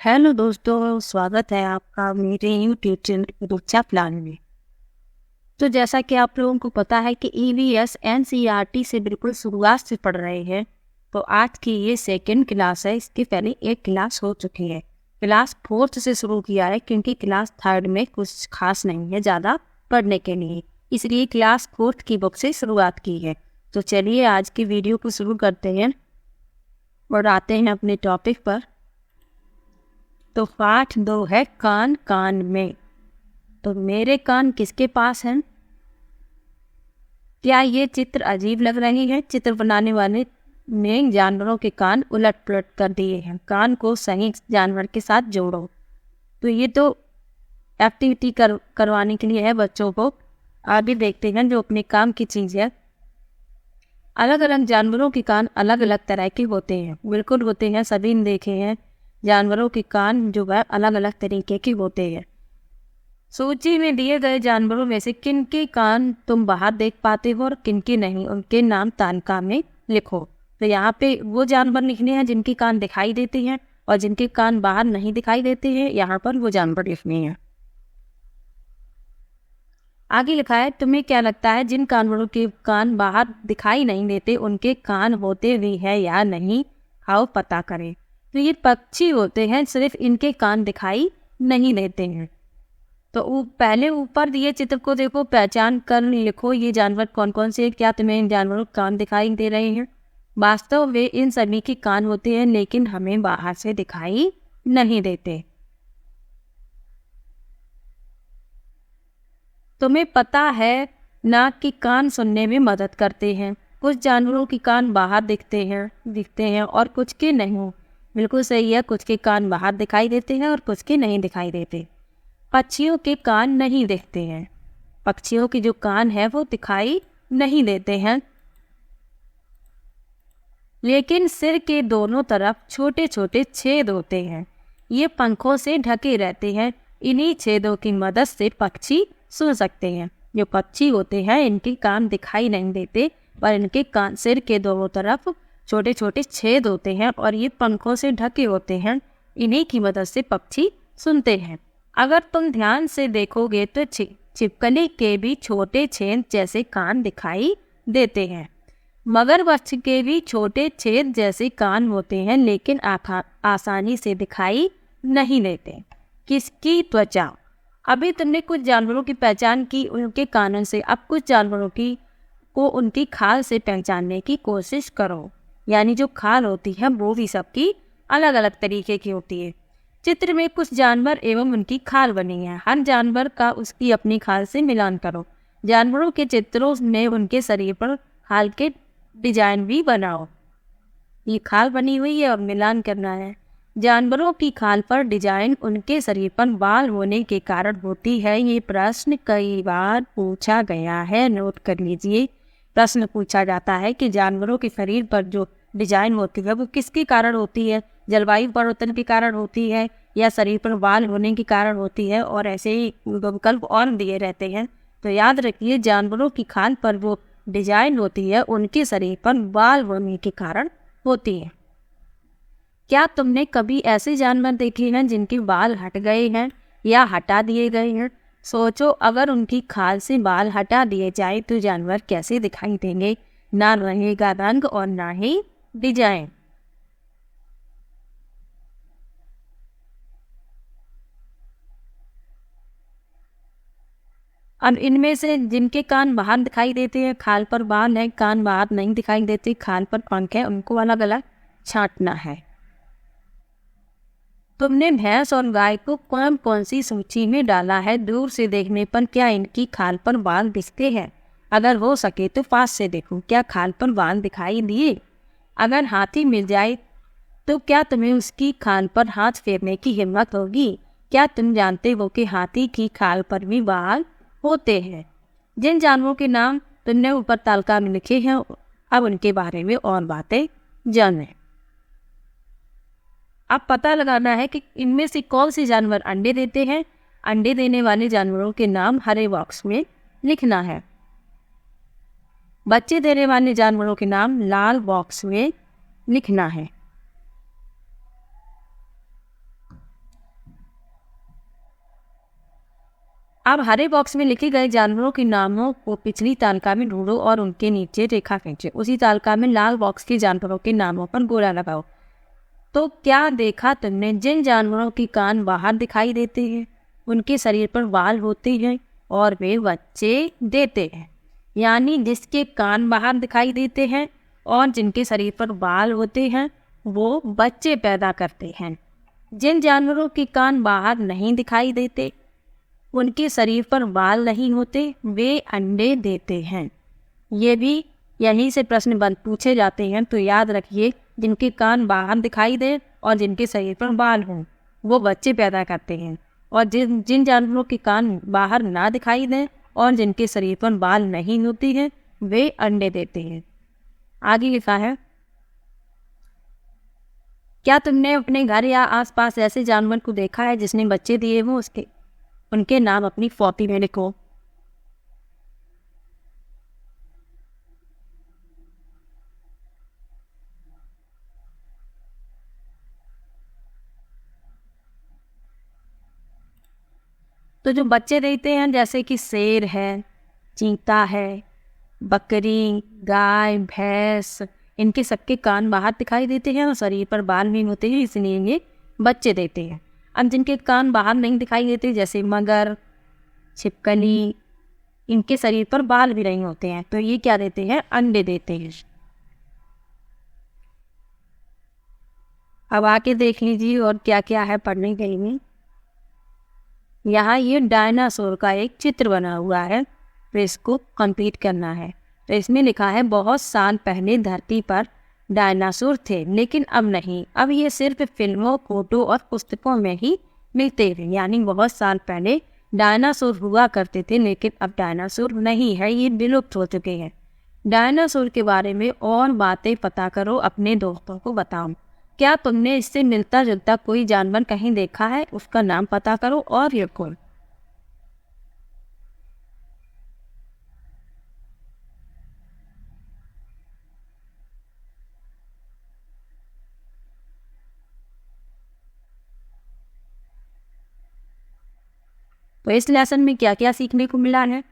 Hello दोस्तों, स्वागत है आपका मेरे यूट्यूब चैनल रुचा प्लान में। तो जैसा कि आप लोगों को पता है कि ईवीएस एनसीईआरटी से बिल्कुल शुरुआत से पढ़ रहे हैं। तो आज की ये सेकंड क्लास है। इसके पहले एक क्लास हो चुकी है। क्लास फोर्थ से शुरू किया है क्योंकि क्लास थर्ड में कुछ खास नहीं है ज़्यादा पढ़ने के लिए, इसलिए क्लास फोर्थ की बुक से शुरुआत की है। तो चलिए आज की वीडियो को शुरू करते हैं और आते हैं अपने टॉपिक पर। तो पाठ 2 है कान कान में। तो मेरे कान किसके पास हैं? क्या ये चित्र अजीब लग रही है? चित्र बनाने वाले ने जानवरों के कान उलट पुलट कर दिए हैं। कान को सही जानवर के साथ जोड़ो। तो ये तो एक्टिविटी करवाने के लिए है बच्चों को। आगे देखते हैं जो अपने काम की चीज़ है। अलग अलग जानवरों के कान अलग अलग तरह के होते हैं। बिल्कुल होते हैं, सभी ने देखे हैं। जानवरों के कान जो है अलग अलग तरीके के होते हैं। सूची में दिए गए जानवरों में से किन के कान तुम बाहर देख पाते हो और किन के नहीं, उनके नाम तालिका में लिखो। तो यहाँ पे वो जानवर लिखने हैं जिनके कान दिखाई देते हैं, और जिनके कान बाहर नहीं दिखाई देते हैं यहाँ पर वो जानवर लिखने हैं। आगे लिखा है, तुम्हें क्या लगता है जिन जानवरों के कान बाहर दिखाई नहीं देते उनके कान होते भी है या नहीं? आओ पता करें। तो ये पक्षी होते हैं, सिर्फ इनके कान दिखाई नहीं देते हैं। तो पहले ऊपर दिए चित्र को देखो, पहचान कर लिखो ये जानवर कौन कौन से हैं। क्या तुम्हें इन जानवरों के कान दिखाई दे रहे हैं? वास्तव में इन सभी के कान होते हैं, लेकिन हमें बाहर से दिखाई नहीं देते। तुम्हें पता है ना कि कान सुनने में मदद करते हैं। कुछ जानवरों के कान बाहर दिखते हैं और कुछ के नहीं। बिल्कुल सही है, कुछ के कान बाहर दिखाई देते हैं और कुछ के नहीं दिखाई देते। पक्षियों के कान नहीं दिखते हैं। पक्षियों के जो कान है वो दिखाई नहीं देते हैं, लेकिन सिर के दोनों तरफ छोटे छोटे छेद होते हैं। ये पंखों से ढके रहते हैं। इन्हीं छेदों की मदद से पक्षी सुन सकते हैं। जो पक्षी होते हैं इनके कान दिखाई नहीं देते, पर इनके कान सिर के दोनों तरफ छोटे छोटे छेद होते हैं और ये पंखों से ढके होते हैं। इन्हीं की मदद से पक्षी सुनते हैं। अगर तुम ध्यान से देखोगे तो छिपकली के भी छोटे छेद जैसे कान दिखाई देते हैं। मगरमच्छ के भी छोटे छेद जैसे कान होते हैं, लेकिन आसानी से दिखाई नहीं देते। किसकी त्वचा? अभी तुमने कुछ जानवरों की पहचान की उनके कानों से, अब कुछ जानवरों को उनकी खाल से पहचानने की कोशिश करो। यानी जो खाल होती है वो भी सबकी अलग अलग तरीके की होती है। चित्र में कुछ जानवर एवं उनकी खाल बनी है। हर जानवर का उसकी अपनी खाल से मिलान करो। जानवरों के चित्रों में उनके शरीर पर खाल के डिजाइन भी बनाओ। ये खाल बनी हुई है और मिलान करना है। जानवरों की खाल पर डिजाइन उनके शरीर पर बाल होने के कारण होती है। ये प्रश्न कई बार पूछा गया है, नोट कर लीजिए। प्रश्न पूछा जाता है कि जानवरों के शरीर पर जो डिजाइन होती है वो किसके कारण होती है? जलवायु परिवर्तन के कारण होती है या शरीर पर बाल होने के कारण होती है? और ऐसे ही विकल्प और दिए रहते हैं। तो याद रखिए, जानवरों की खाल पर वो डिजाइन होती है उनके शरीर पर बाल होने के कारण होती है। क्या तुमने कभी ऐसे जानवर देखे हैं जिनके बाल हट गए हैं या हटा दिए गए हैं? सोचो, अगर उनकी खाल से बाल हटा दिए जाए तो जानवर कैसे दिखाई देंगे? ना रहेगा रंग और ना ही डिजाइन। अब इनमें से जिनके कान बाहर दिखाई देते हैं, खाल पर बाल है, कान बाहर नहीं दिखाई देते, खाल पर पंख है, उनको अलग अलग छांटना है। तुमने भैंस और गाय को कौन कौन सी सूची में डाला है? दूर से देखने पर क्या इनकी खाल पर बाल दिखते हैं? अगर हो सके तो पास से देखो, क्या खाल पर बाल दिखाई दिए? अगर हाथी मिल जाए तो क्या तुम्हें उसकी खाल पर हाथ फेरने की हिम्मत होगी? क्या तुम जानते हो कि हाथी की खाल पर भी बाल होते हैं? जिन जानवरों के नाम तुमने ऊपर तालिका में लिखे हैं, अब उनके बारे में और बातें जानें। अब पता लगाना है कि इनमें से कौन से जानवर अंडे देते हैं। अंडे देने वाले जानवरों के नाम हरे बॉक्स में लिखना है। बच्चे देने वाले जानवरों के नाम लाल बॉक्स में लिखना है। अब हरे बॉक्स में लिखे गए जानवरों के नामों को पिछली तालिका में ढूंढो और उनके नीचे रेखा खींचो। उसी तालिका में लाल बॉक्स के जानवरों के नामों पर गोला लगाओ। तो क्या देखा तुमने? जिन जानवरों के कान बाहर दिखाई देते हैं, उनके शरीर पर बाल होते हैं और वे बच्चे देते हैं। यानी जिसके कान बाहर दिखाई देते हैं और जिनके शरीर पर बाल होते हैं, वो बच्चे पैदा करते हैं। जिन जानवरों के कान बाहर नहीं दिखाई देते, उनके शरीर पर बाल नहीं होते, वे अंडे देते हैं। ये भी यहीं से प्रश्न पूछे जाते हैं, तो याद रखिए, जिनके कान बाहर दिखाई दे और जिनके शरीर पर बाल हों, वो बच्चे पैदा करते हैं। और जिन जानवरों के कान बाहर ना दिखाई दें और जिनके शरीर पर बाल नहीं होती हैं, वे अंडे देते हैं। आगे लिखा है, क्या तुमने अपने घर या आसपास ऐसे जानवर को देखा है जिसने बच्चे दिए हों? उनके नाम अपनी फौती में लिखो। तो जो बच्चे देते हैं, जैसे कि शेर है, चीता है, बकरी, गाय, भैंस, इनके सबके कान बाहर दिखाई देते हैं और शरीर पर बाल नहीं होते हैं, इसलिए ये बच्चे देते हैं। अब जिनके कान बाहर नहीं दिखाई देते, जैसे मगर, छिपकली, इनके शरीर पर बाल भी नहीं होते हैं, तो ये क्या देते हैं? अंडे देते हैं। अब आके देख लीजिए और क्या क्या है पढ़ने के लिए। यहाँ ये डायनासोर का एक चित्र बना हुआ है, तो इसको कंप्लीट करना है। तो इसमें लिखा है, बहुत साल पहले धरती पर डायनासोर थे, लेकिन अब नहीं। अब ये सिर्फ फिल्मों, फोटो और पुस्तकों में ही मिलते हैं। यानी बहुत साल पहले डायनासोर हुआ करते थे, लेकिन अब डायनासोर नहीं है, ये विलुप्त हो चुके हैं। डायनासोर के बारे में और बातें पता करो, अपने दोस्तों को बताओ। क्या तुमने इससे मिलता जुलता कोई जानवर कहीं देखा है? उसका नाम पता करो और लिखो। तो इस लेसन में क्या क्या सीखने को मिला है?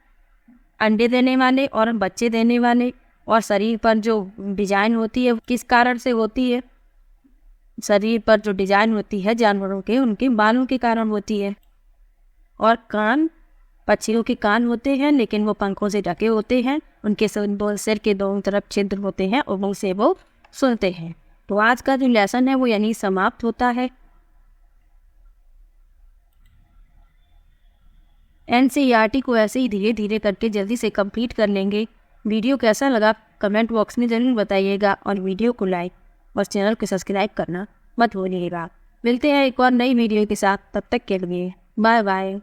अंडे देने वाले और बच्चे देने वाले, और शरीर पर जो डिजाइन होती है किस कारण से होती है? शरीर पर जो डिजाइन होती है जानवरों के, उनके बालों के कारण होती है। और कान, पक्षियों के कान होते हैं, लेकिन वो पंखों से ढके होते हैं। उनके सिर के दोनों तरफ छिद्र होते हैं और उनसे वो सुनते हैं। तो आज का जो लेसन है वो यहीं समाप्त होता है। NCERT को ऐसे ही धीरे धीरे करके जल्दी से कंप्लीट कर लेंगे। वीडियो कैसा लगा कमेंट बॉक्स में ज़रूर बताइएगा, और वीडियो को लाइक और चैनल को सब्सक्राइब करना मत भूलिएगा। मिलते हैं एक और नई वीडियो के साथ, तब तक के लिए बाय बाय।